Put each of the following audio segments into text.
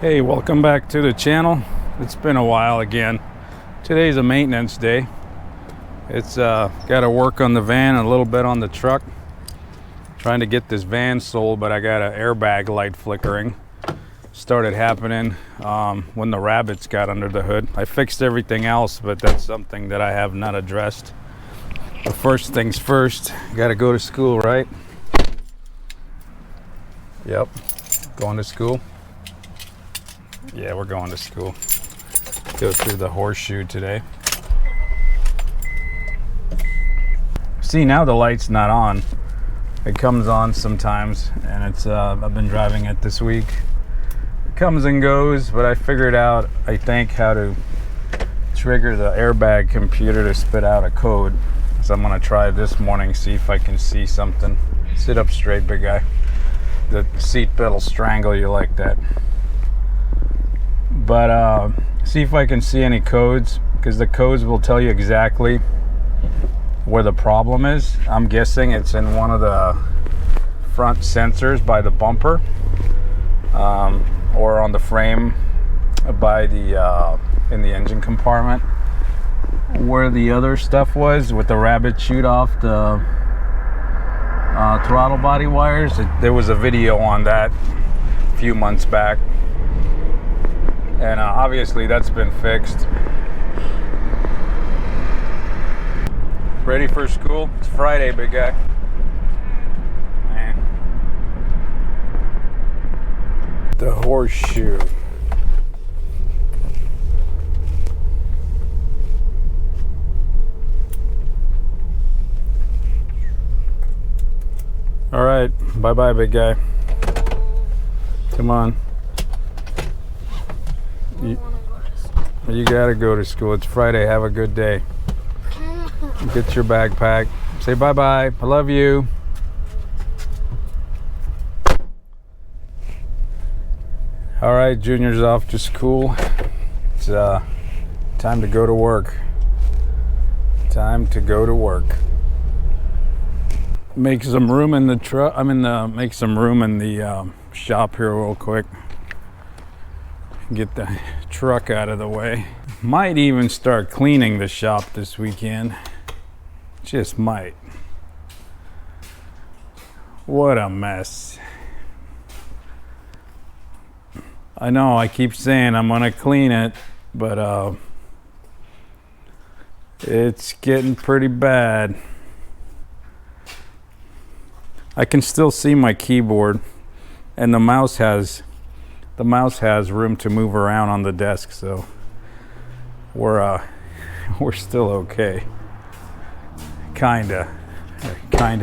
Hey, welcome back to the channel. It's been a while again. Today's a maintenance day. It's got to work on the van and a little bit on the truck. Trying to get this van sold, but I got an airbag light flickering. Started happening when the rabbits got under the hood. I fixed everything else, but that's something that I have not addressed. The first things first, got to go to school, right? Yep, going to school. Yeah, we're going to school. Go through the horseshoe today. See, now the light's not on. It comes on sometimes, and it's I've been driving it this week. It comes and goes, but I figured out, I think, how to trigger the airbag computer to spit out a code. So I'm gonna try this morning, see if I can see something. Sit up straight, big guy. The seat belt will strangle you like that. But see if I can see any codes, because the codes will tell you exactly where the problem is. I'm guessing it's in one of the front sensors by the bumper, or on the frame by the in the engine compartment, where the other stuff was with the rabbit shoot off the throttle body wires. There was a video on that a few months back. And obviously that's been fixed. Ready for school? It's Friday, big guy. Man. The horseshoe. All right, bye-bye, big guy. Come on. You gotta go to school. It's Friday. Have a good day. Get your bag packed. Say bye-bye. I love you. All right, Junior's off to school. It's time to go to work. Time to go to work. Make some room in the truck. Make some room in the shop here real quick. Get the truck out of the way. Might even start cleaning the shop this weekend. Just might. What a mess. I know I keep saying I'm gonna clean it, but it's getting pretty bad. I can still see my keyboard, and the mouse has room to move around on the desk, so we're still okay. Kinda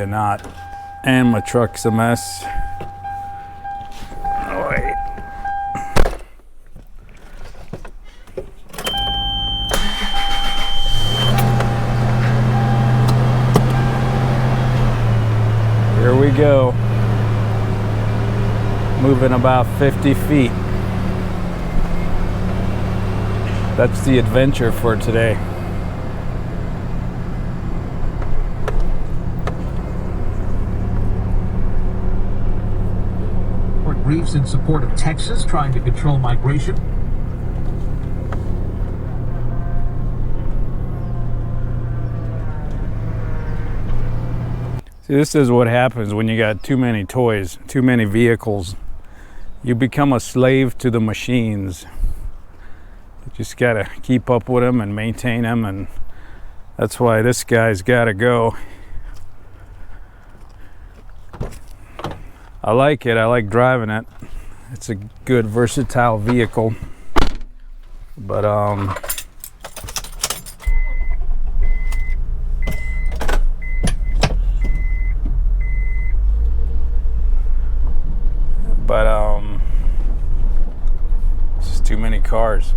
not. And my truck's a mess. Oh, wait. Here we go. Moving about 50 feet. That's the adventure for today. Briefs in support of Texas trying to control migration. See, this is what happens when you got too many toys, too many vehicles. You become a slave to the machines. You just gotta keep up with them and maintain them, and that's why this guy's gotta go. I like it. I like driving it. It's a good, versatile vehicle. But it's just too many cars.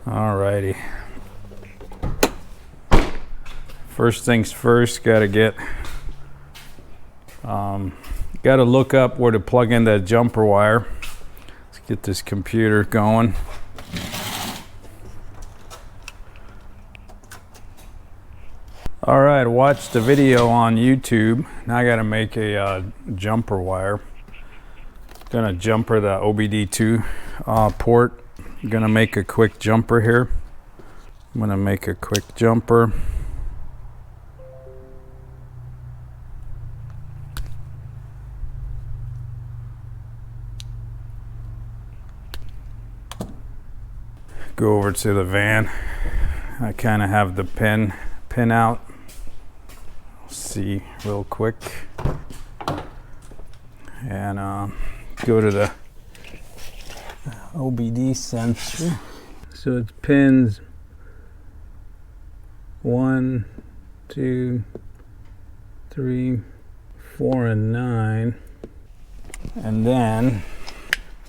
Alrighty. First things first, gotta look up where to plug in that jumper wire. Let's get this computer going. All right, watched the video on YouTube. Now I gotta make a jumper wire. Gonna jumper the OBD2 port. Gonna make a quick jumper here. I'm gonna make a quick jumper. Go over to the van. I kind of have the pin out. See real quick, and go to the OBD sensor. So it's pins 1, 2, 3, 4, and 9, and then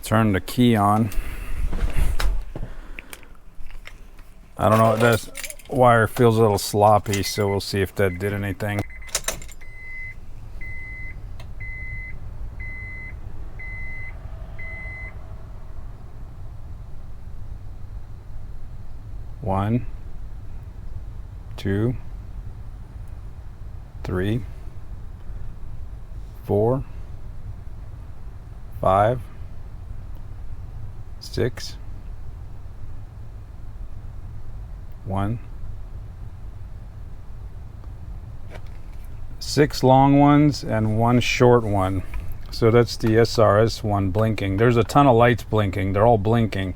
turn the key on. I don't know, this wire feels a little sloppy, so we'll see if that did anything. One, 2, 3, 4, 5, 6, 1, 6 long ones and 1 short one. So that's the SRS one blinking. There's a ton of lights blinking. They're all blinking.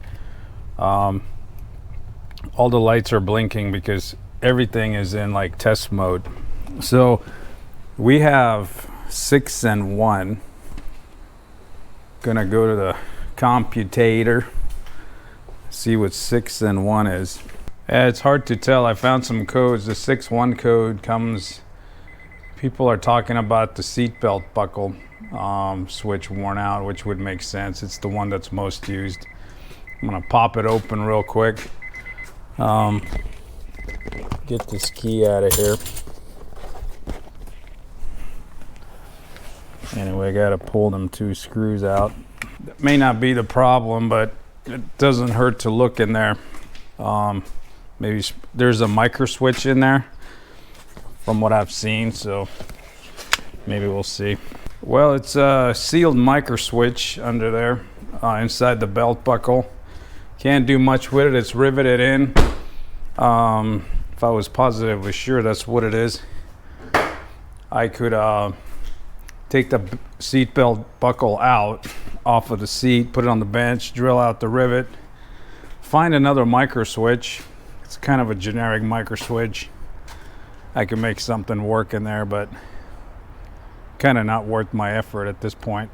All the lights are blinking because everything is in like test mode. So we have 6 and 1. Gonna go to the computator, see what 6 and 1 is. It's hard to tell. I found some codes. The 6-1 code comes, people are talking about the seatbelt buckle switch worn out, which would make sense. It's the one that's most used. I'm gonna pop it open real quick. Get this key out of here. Anyway, I gotta pull them 2 screws out. That may not be the problem, but it doesn't hurt to look in there. Maybe there's a micro switch in there from what I've seen, so maybe we'll see. Well, it's a sealed micro switch under there inside the belt buckle. Can't do much with it. It's riveted in. If I was positively sure that's what it is, I could take the seat belt buckle out off of the seat, put it on the bench, drill out the rivet, find another micro switch. It's kind of a generic micro switch. I can make something work in there, but kind of not worth my effort at this point.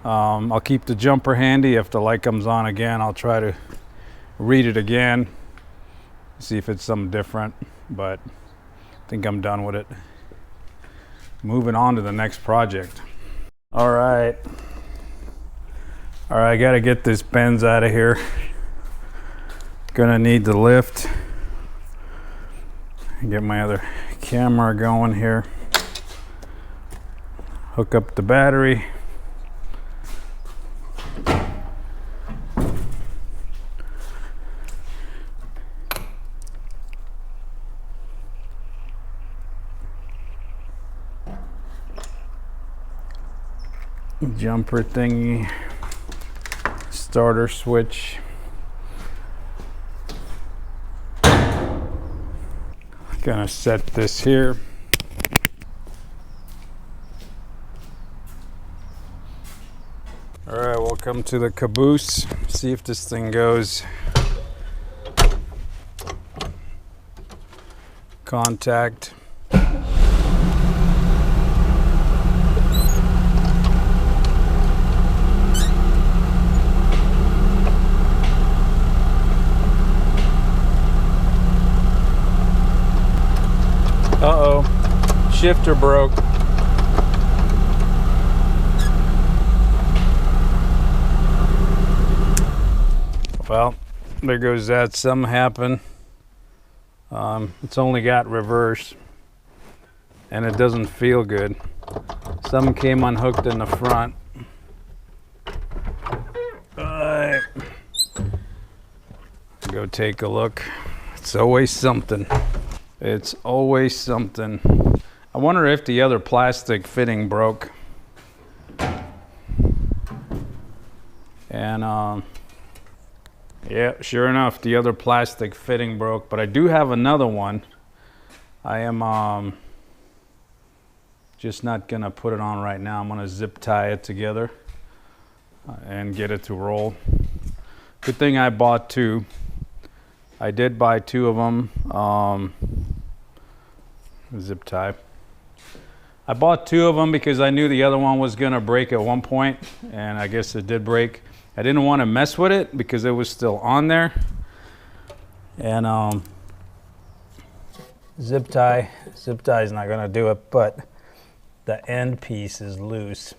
I'll keep the jumper handy. If the light comes on again, I'll try to read it again, see if it's something different, but I think I'm done with it. Moving on to the next project. All right, I gotta get this Benz out of here. Gonna need the lift. Get my other camera going here. Hook up the battery. Jumper thingy. Starter switch. Gonna set this here. All right, welcome to the caboose. See if this thing goes. Contact. Uh-oh, shifter broke. Well, there goes that. Something happened. It's only got reverse, and it doesn't feel good. Something came unhooked in the front. Go take a look. It's always something. It's always something. I wonder if the other plastic fitting broke. And yeah, sure enough, the other plastic fitting broke, but I do have another one. I am just not gonna put it on right now. I'm gonna zip tie it together and get it to roll. Good thing I bought two. I did buy two of them. Zip tie. I bought two of them because I knew the other one was gonna break at one point, and I guess it did break. I didn't want to mess with it because it was still on there. And zip tie is not gonna do it, but the end piece is loose.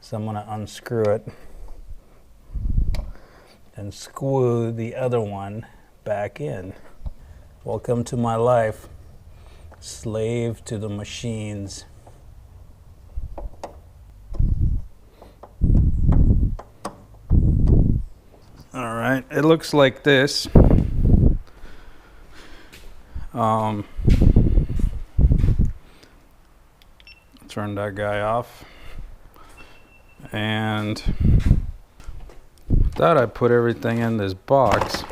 So I'm gonna unscrew it and screw the other one back in. Welcome to my life. Slave to the machines. All right, it looks like this. Turn that guy off. And thought I put everything in this box.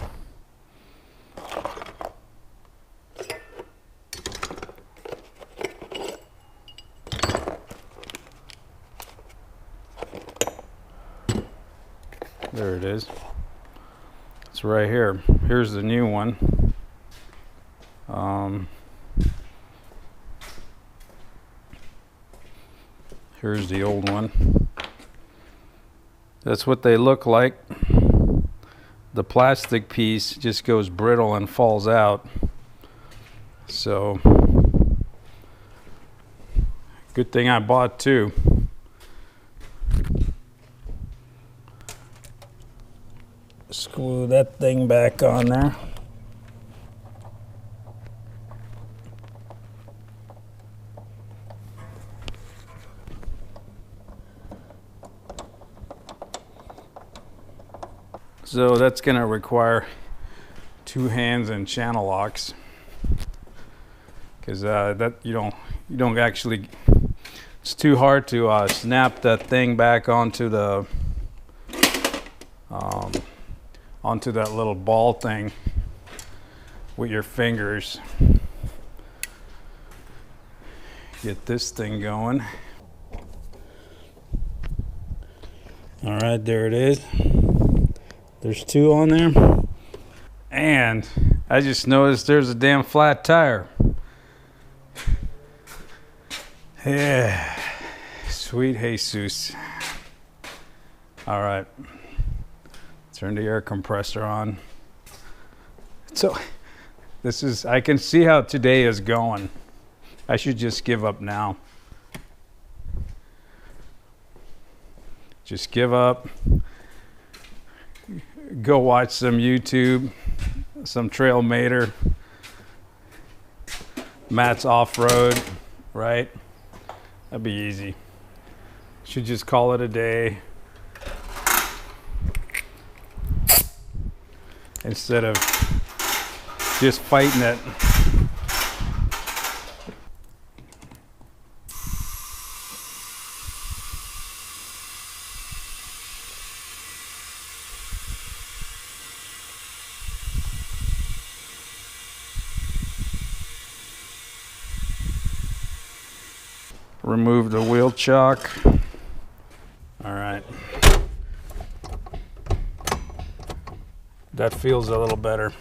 There it is. It's right here. Here's the new one. Here's the old one. That's what they look like. The plastic piece just goes brittle and falls out. So, good thing I bought two. Screw that thing back on there. So that's going to require two hands and channel locks, because that you don't actually. It's too hard to snap that thing back onto the onto that little ball thing with your fingers. Get this thing going. All right, there it is. There's two on there. And I just noticed there's a damn flat tire. Yeah, sweet Jesus. All right. Turn the air compressor on. So I can see how today is going. I should just give up now. Just give up. Go watch some YouTube, some Trail Mater, Matt's Off-Road, right? That'd be easy. Should just call it a day. Instead of just fighting it. Remove the wheel chock. All right. That feels a little better.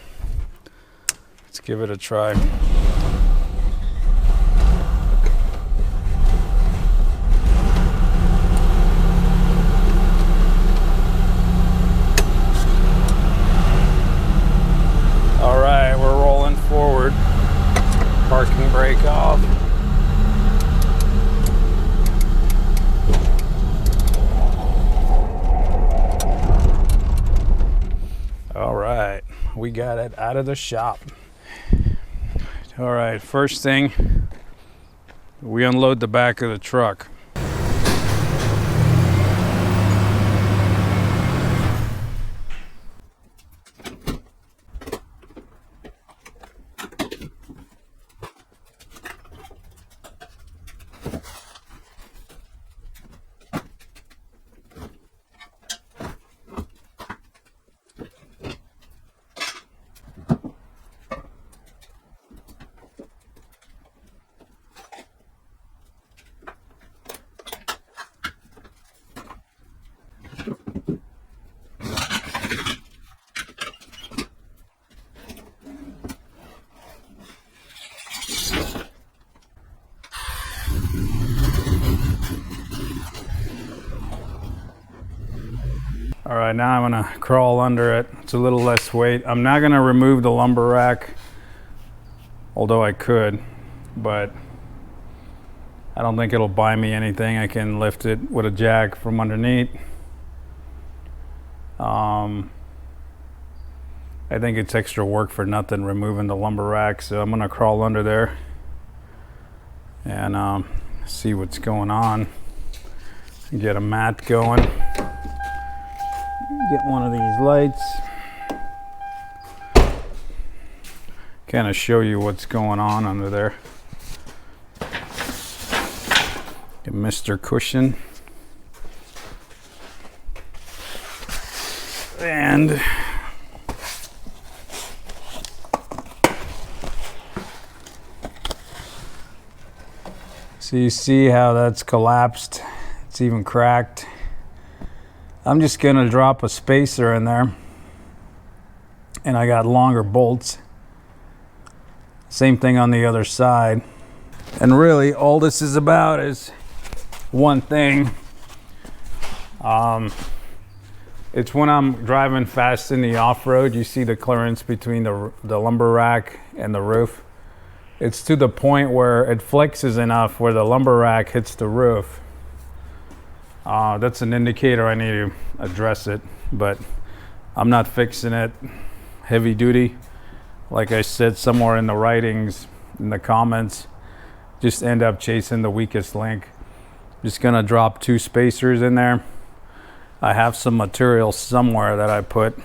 Let's give it a try. All right, we're rolling forward. Parking brake off. All right, we got it out of the shop. All right, first thing, we unload the back of the truck. right, now I'm gonna crawl under it. It's a little less weight. I'm not gonna remove the lumber rack, although I could, but I don't think it'll buy me anything. I can lift it with a jack from underneath. I think it's extra work for nothing removing the lumber rack, so I'm gonna crawl under there and see what's going on. Get a mat going. Get one of these lights. Kind of show you what's going on under there. Get Mr. Cushion. And so you see how that's collapsed. It's even cracked. I'm just gonna drop a spacer in there, and I got longer bolts. Same thing on the other side. And really all this is about is one thing. It's when I'm driving fast in the off-road, you see the clearance between the lumber rack and the roof. It's to the point where it flexes enough where the lumber rack hits the roof. That's an indicator I need to address it, but I'm not fixing it heavy duty. Like I said somewhere in the writings, in the comments, just end up chasing the weakest link. Just gonna drop 2 spacers in there. I have some material somewhere that I put.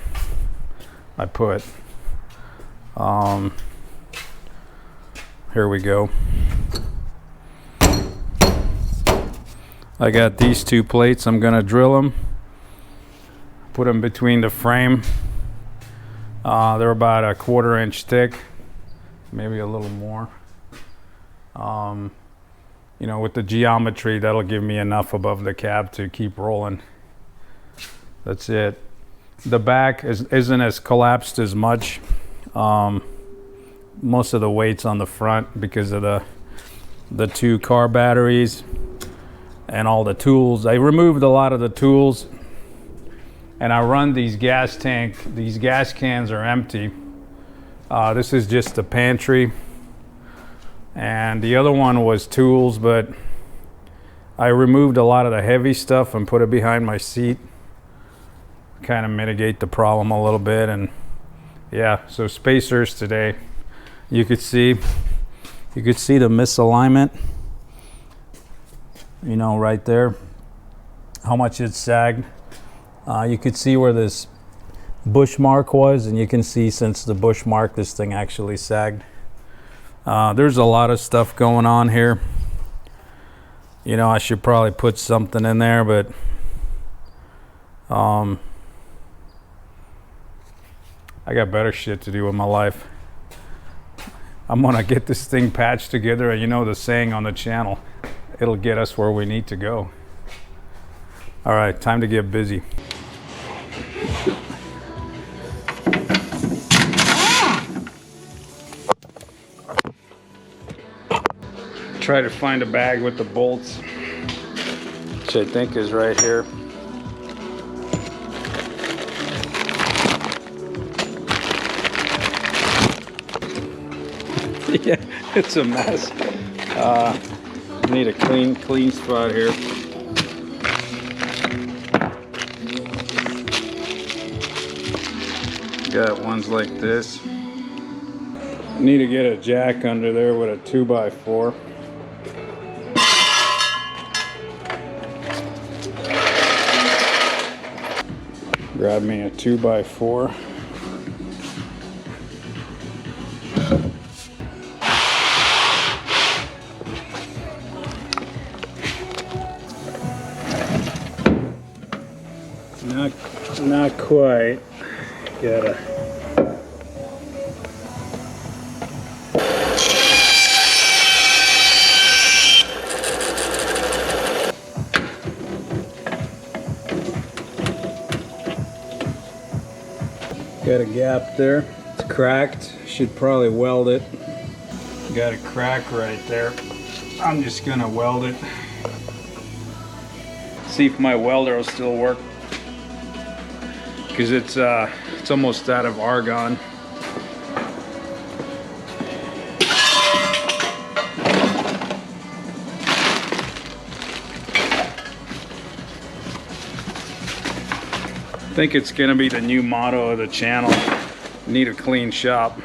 Here we go. I got these 2 plates. I'm gonna drill them, put them between the frame. They're about a 1/4 inch thick, maybe a little more. You know, with the geometry, that'll give me enough above the cab to keep rolling. That's it. The back isn't as collapsed as much. Most of the weight's on the front because of the 2 car batteries and all the tools. I removed a lot of the tools, and I run these gas cans are empty. This is just the pantry, and the other one was tools, but I removed a lot of the heavy stuff and put it behind my seat, kind of mitigate the problem a little bit. And yeah, so spacers today. You could see the misalignment, you know, right there, how much it sagged. You could see where this bush mark was, and you can see since the bush mark, this thing actually sagged. There's a lot of stuff going on here. You know, I should probably put something in there, but I got better shit to do with my life. I'm gonna get this thing patched together, and you know the saying on the channel, it'll get us where we need to go. All right, time to get busy. Try to find a bag with the bolts, which I think is right here. Yeah, it's a mess. Need a clean spot here. Got ones like this. Need to get a jack under there with a 2x4. Grab me a 2x4. Not quite. Gotta. Got a gap there. It's cracked. Should probably weld it. Got a crack right there. I'm just gonna weld it. See if my welder will still work. because it's almost out of argon. I think it's gonna be the new motto of the channel. Need a clean shop.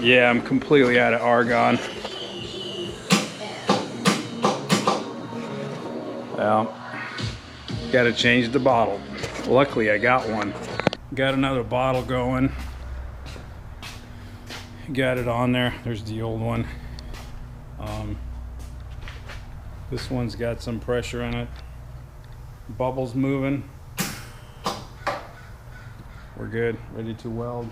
Yeah, I'm completely out of argon. Well, gotta change the bottle. Luckily, I got one. Got another bottle going. Got it on there. There's the old one. This one's got some pressure in it. Bubbles moving. We're good. Ready to weld.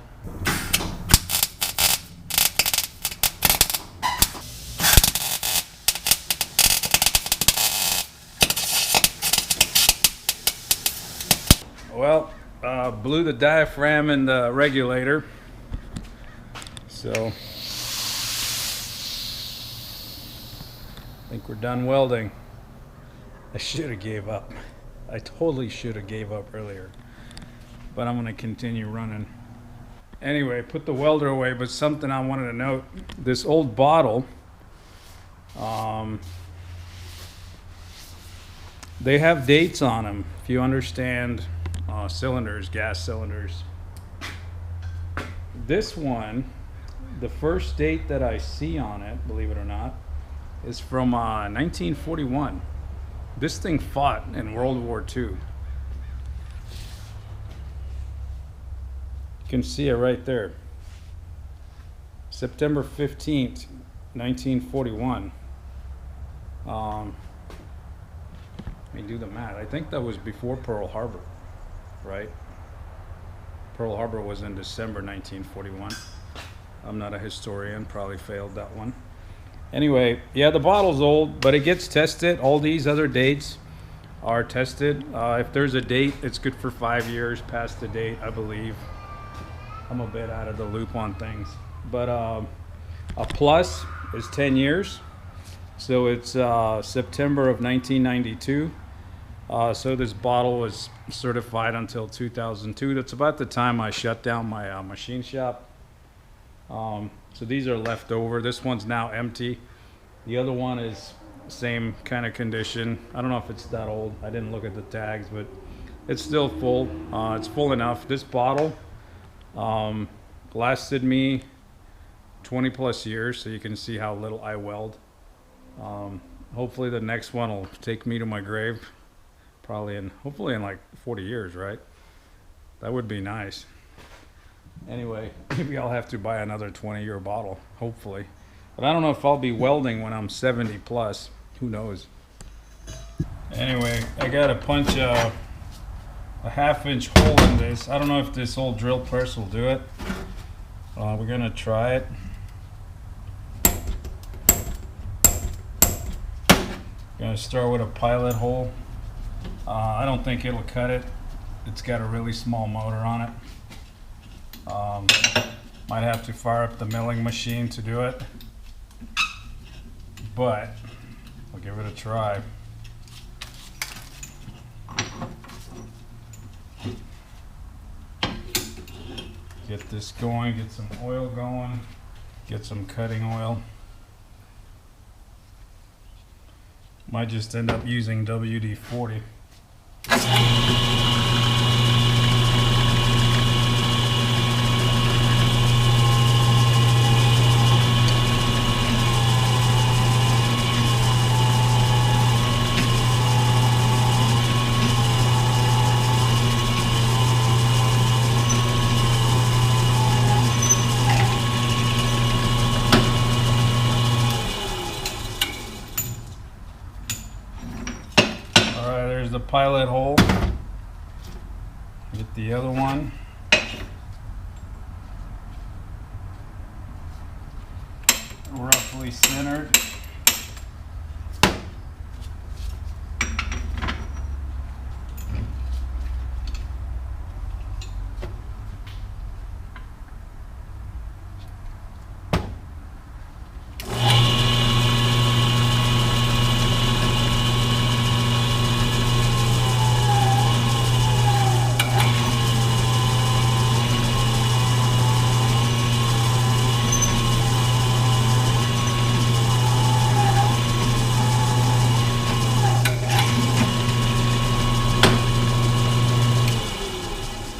Well, blew the diaphragm in the regulator, so I think we're done welding. I should have gave up. I totally should have gave up earlier, but I'm gonna continue running. Anyway, put the welder away, but something I wanted to note, this old bottle, they have dates on them, if you understand cylinders, gas cylinders. This one, the first date that I see on it, believe it or not, is from 1941. This thing fought in World War II. You can see it right there. September 15th, 1941. Let me do the math. I think that was before Pearl Harbor, right? Pearl Harbor was in December 1941. I'm not a historian, probably failed that one. Anyway, yeah, the bottle's old, but it gets tested. All these other dates are tested. If there's a date, it's good for 5 years past the date, I believe. I'm a bit out of the loop on things. But a plus is 10 years. So it's September of 1992. So this bottle was certified until 2002. That's about the time I shut down my machine shop. So these are left over. This one's now empty. The other one is same kind of condition. I don't know if it's that old. I didn't look at the tags, but it's still full. It's full enough. This bottle lasted me 20 plus years, so you can see how little I weld. Hopefully the next one will take me to my grave. Hopefully in like 40 years, right? That would be nice. Anyway, maybe I'll have to buy another 20-year bottle, hopefully. But I don't know if I'll be welding when I'm 70 plus. Who knows? Anyway, I gotta punch a half-inch hole in this. I don't know if this old drill press will do it. We're gonna try it. Gonna start with a pilot hole. I don't think it'll cut it. It's got a really small motor on it. Might have to fire up the milling machine to do it, but I'll give it a try. Get this going, get some oil going, get some cutting oil. Might just end up using WD-40. The pilot hole. Get the other one. centered.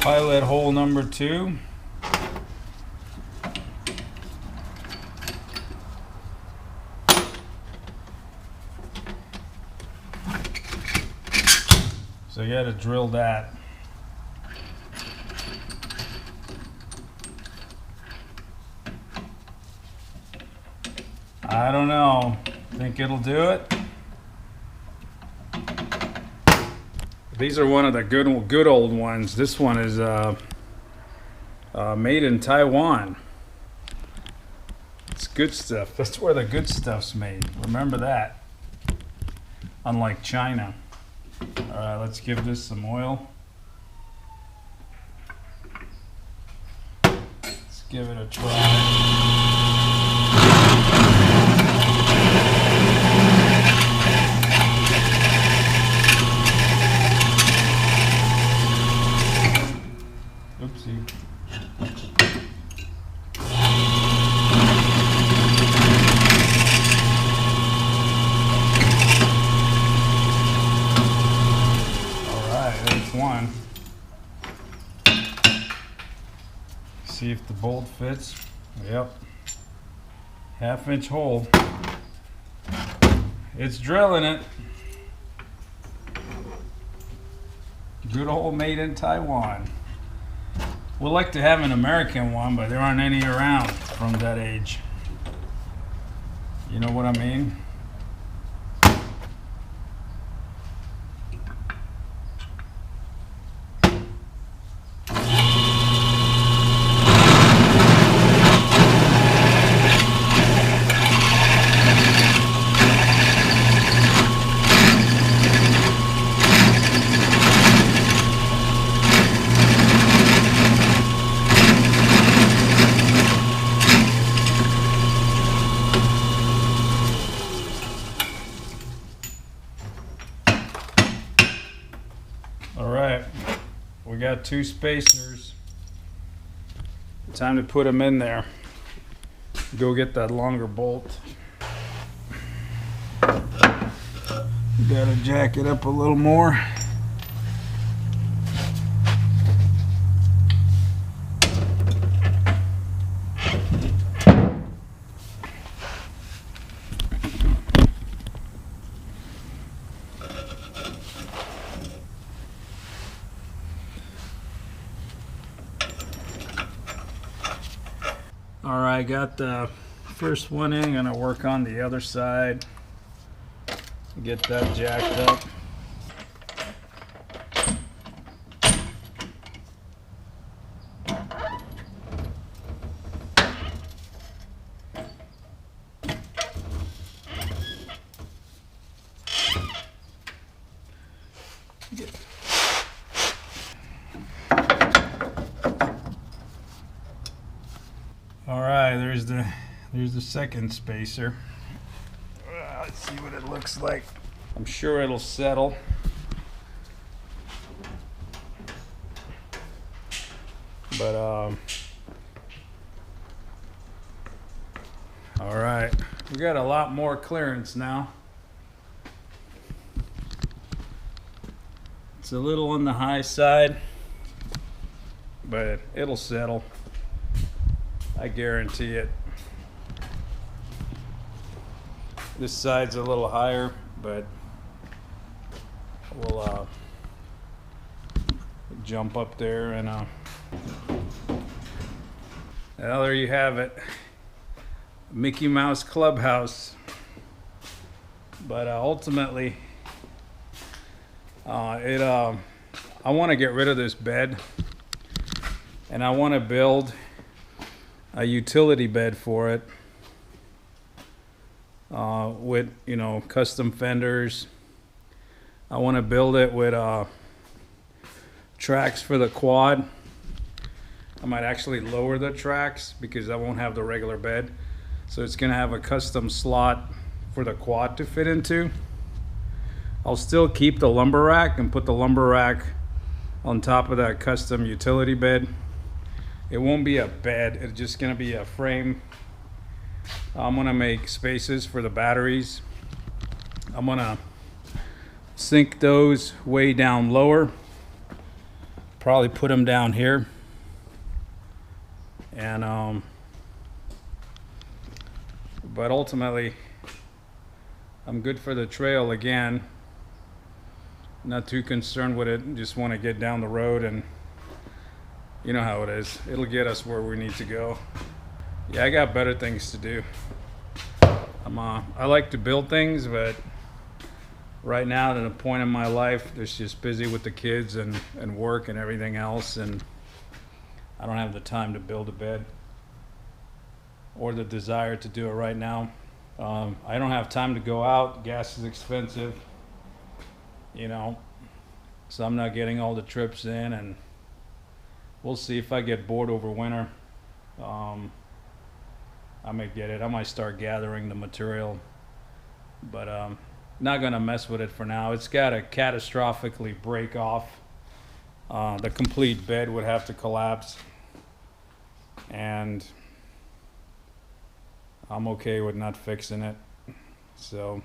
Pilot hole number 2. So you got to drill that. I don't know. Think it'll do it? These are one of the good old ones. This one is made in Taiwan. It's good stuff. That's where the good stuff's made. Remember that. Unlike China. All right, let's give this some oil. Let's give it a try. Oopsie. One. See if the bolt fits. Yep. 1/2-inch hole. It's drilling it. Good old made in Taiwan. We'd like to have an American one, but there aren't any around from that age. You know what I mean? Alright, we got 2 spacers. Time to put them in there. Go get that longer bolt. Gotta jack it up a little more. Alright, got the first one in. Gonna work on the other side. Get that jacked up. Alright, there's the second spacer. Let's see what it looks like. I'm sure it'll settle. But alright, we got a lot more clearance now. It's a little on the high side, but it'll settle. I guarantee it. This side's a little higher, but we'll jump up there and well, there you have it. Mickey Mouse Clubhouse. But ultimately, I want to get rid of this bed, and I want to build a utility bed for it. with, you know, custom fenders. I want to build it with tracks for the quad. I might actually lower the tracks because I won't have the regular bed. So it's gonna have a custom slot for the quad to fit into. I'll still keep the lumber rack and put the lumber rack on top of that custom utility bed. It won't be a bed, it's just gonna be a frame. I'm gonna make spaces for the batteries. I'm gonna sink those way down lower. Probably put them down here. And but ultimately I'm good for the trail again. Not too concerned with it, just want to get down the road, and you know how it is. It'll get us where we need to go. Yeah, I got better things to do. I like to build things, but right now at a point in my life that's just busy with the kids and work and everything else, and I don't have the time to build a bed or the desire to do it right now. I don't have time to go out. Gas is expensive, you know, so I'm not getting all the trips in, and we'll see if I get bored over winter. I may get it. I might start gathering the material, but not gonna mess with it for now. It's gotta catastrophically break off. The complete bed would have to collapse, and I'm okay with not fixing it. So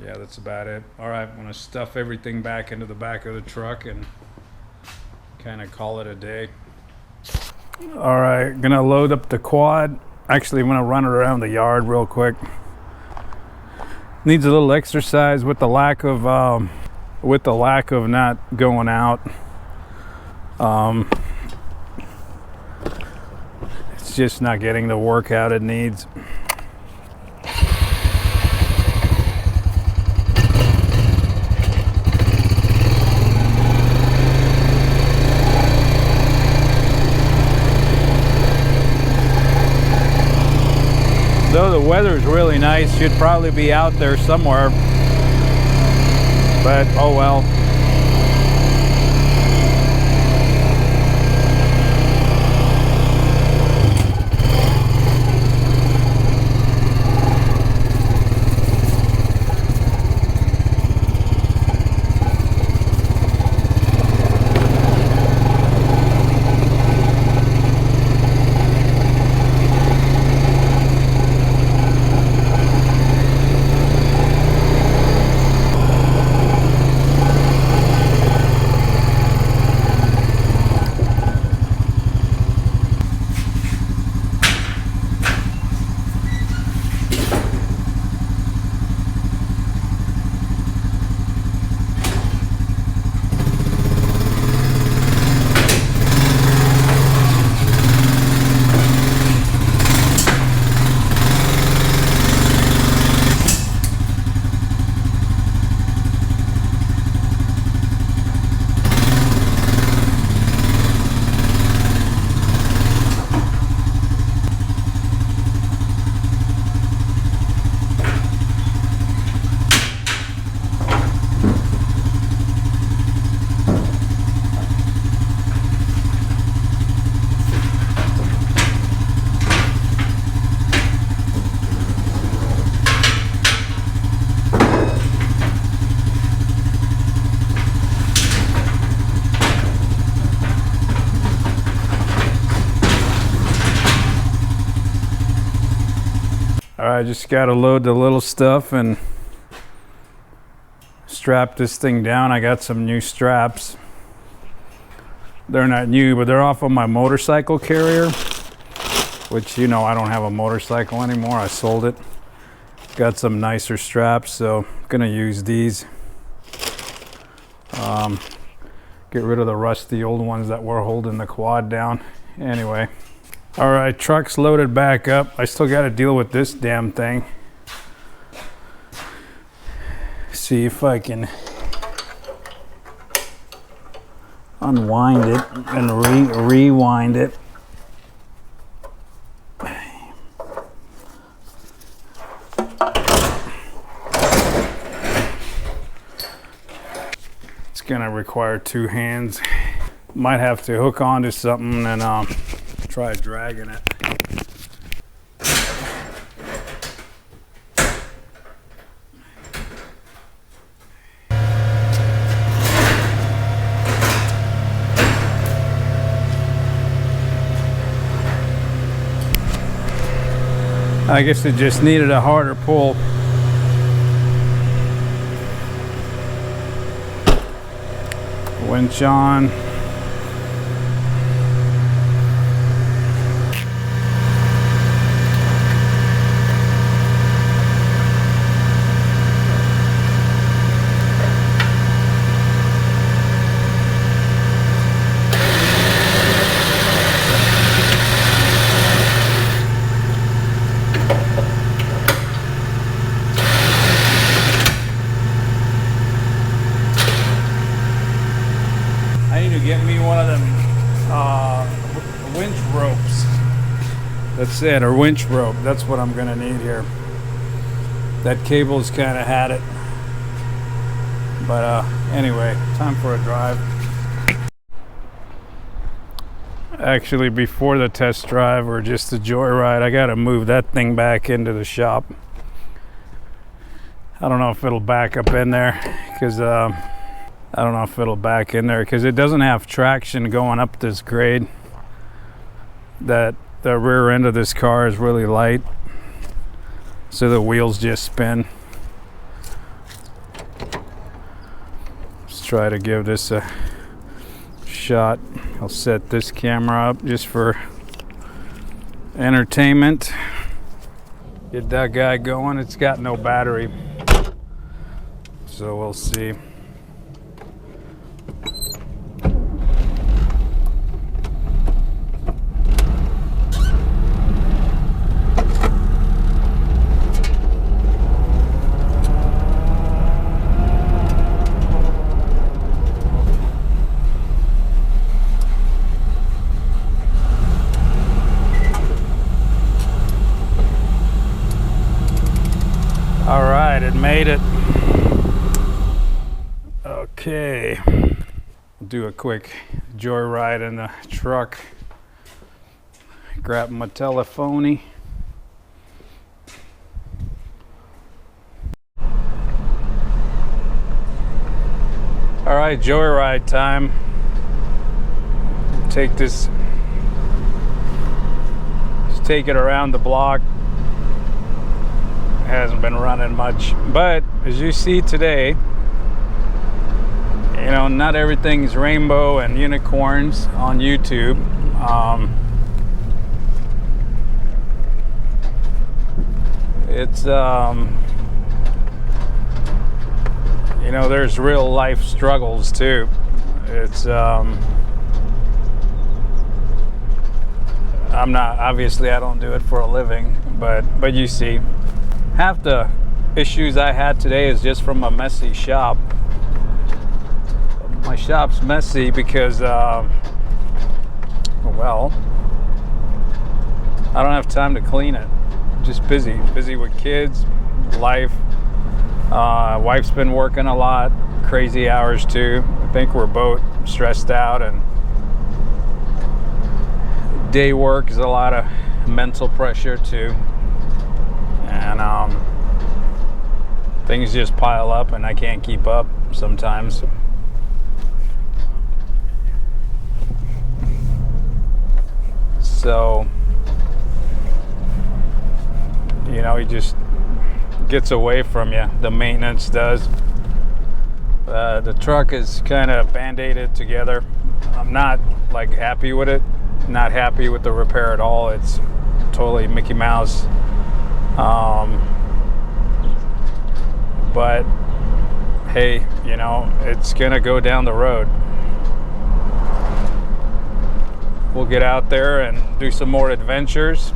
yeah, that's about it. All right, I'm gonna stuff everything back into the back of the truck and kind of call it a day. All right, gonna load up the quad. Actually, I'm gonna run it around the yard real quick. Needs a little exercise with the lack of not going out. It's just not getting the workout it needs. Though the weather's really nice, should probably be out there somewhere, but oh well. I just got to load the little stuff and strap this thing down. I got some new straps. They're not new, but they're off of my motorcycle carrier, which, you know, I don't have a motorcycle anymore. I sold it. Got some nicer straps, so I'm gonna use these. Get rid of the rusty old ones that were holding the quad down. Anyway. All right, truck's loaded back up. I still got to deal with this damn thing. See if I can unwind it and rewind it. gonna require two hands. Might have to hook onto something and try dragging it. I guess it just needed a harder pull. Winch on. Get me one of them winch ropes. That's it, or winch rope. That's what I'm gonna need here. That cable's kind of had it. But anyway, time for a drive. Actually, before the test drive or just the joyride, I gotta move that thing back into the shop. I don't know if it'll back up in there because I don't know if it'll back in there because it doesn't have traction going up this grade. That the rear end of this car is really light, so the wheels just spin. Let's try to give this a shot. I'll set this camera up just for entertainment. Get that guy going. It's got no battery, so we'll see. All right, it made it. Okay, I'll do a quick joyride in the truck. Grab my telephone. All right, joyride time. Take this, just take it around the block. Hasn't been running much, but as you see today, you know, not everything's rainbow and unicorns on YouTube. It's you know, there's real life struggles too. It's I'm not, obviously I don't do it for a living, but you see, half the issues I had today is just from a messy shop. My shop's messy because, well, I don't have time to clean it. Just busy with kids, life. Wife's been working a lot, crazy hours too. I think we're both stressed out, and day work is a lot of mental pressure too. And things just pile up and I can't keep up sometimes. So, you know, he just gets away from you. The maintenance does. The truck is kind of band-aided together. I'm not like happy with it. Not happy with the repair at all. It's totally Mickey Mouse. But hey, you know, it's gonna go down the road. We'll get out there and do some more adventures.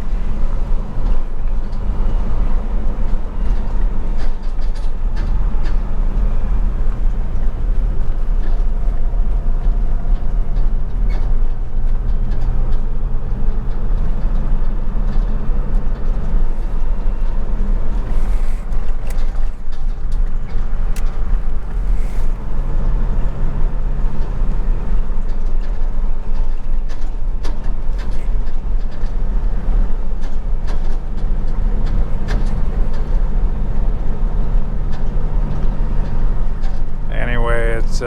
It's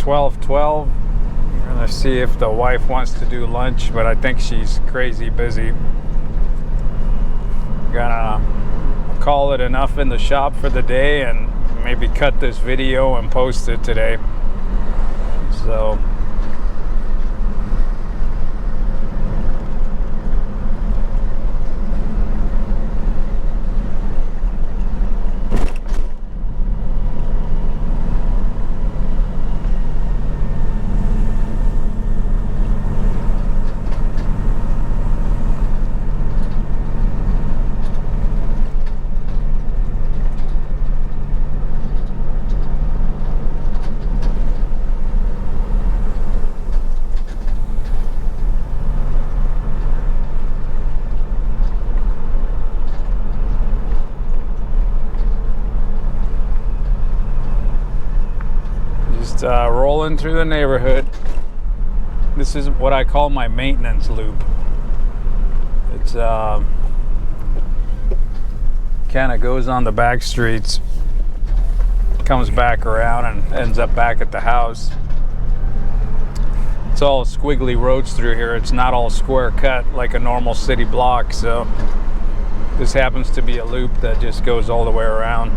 12:12. We're gonna see if the wife wants to do lunch, but I think she's crazy busy. Gonna call it enough in the shop for the day and maybe cut this video and post it today. So rolling through the neighborhood. This is what I call my maintenance loop. It's kind of goes on the back streets, comes back around and ends up back at the house. It's all squiggly roads through here. It's not all square cut like a normal city block, so this happens to be a loop that just goes all the way around.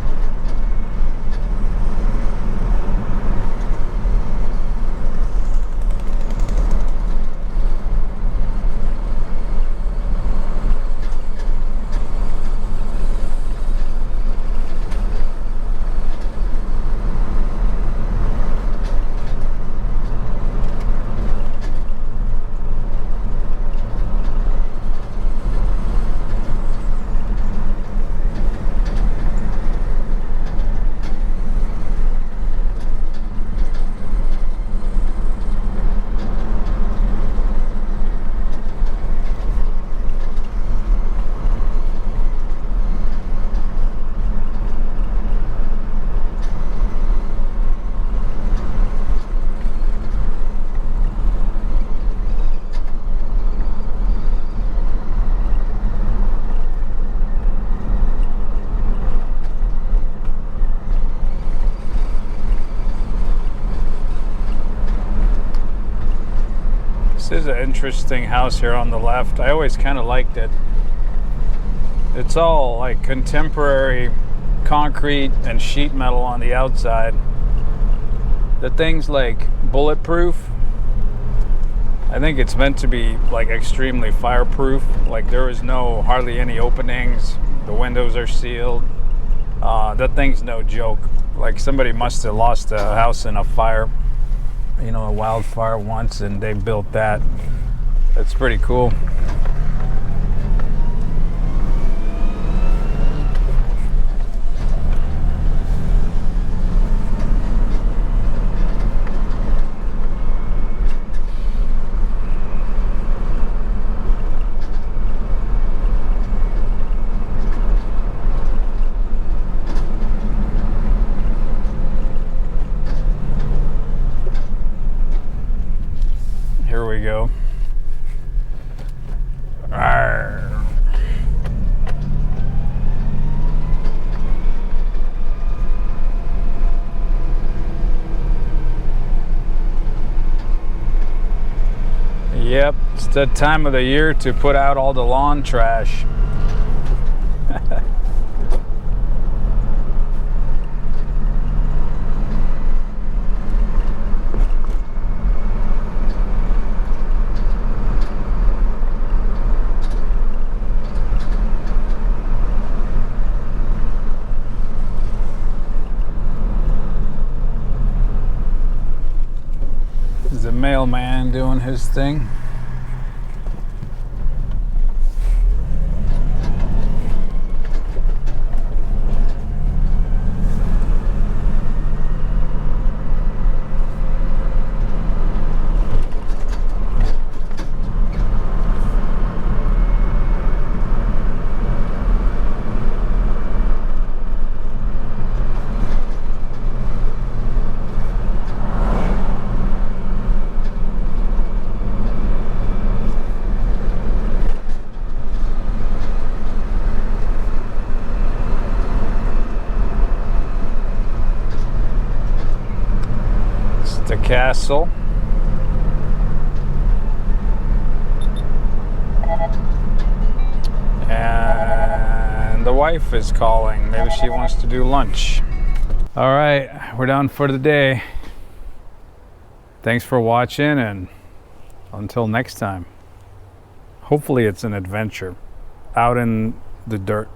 This is an interesting house here on the left. I always kind of liked it. It's all like contemporary concrete and sheet metal on the outside. The thing's like bulletproof. I think it's meant to be like extremely fireproof. Like there is hardly any openings. The windows are sealed. That thing's no joke. Like somebody must have lost a house in a fire. A wildfire once, and they built that. That's pretty cool. Here we go. Arr. Yep, it's that time of the year to put out all the lawn trash. The mailman doing his thing. castle. And the wife is calling. Maybe she wants to do lunch. All right, we're done for the day. Thanks for watching, and until next time. Hopefully it's an adventure out in the dirt.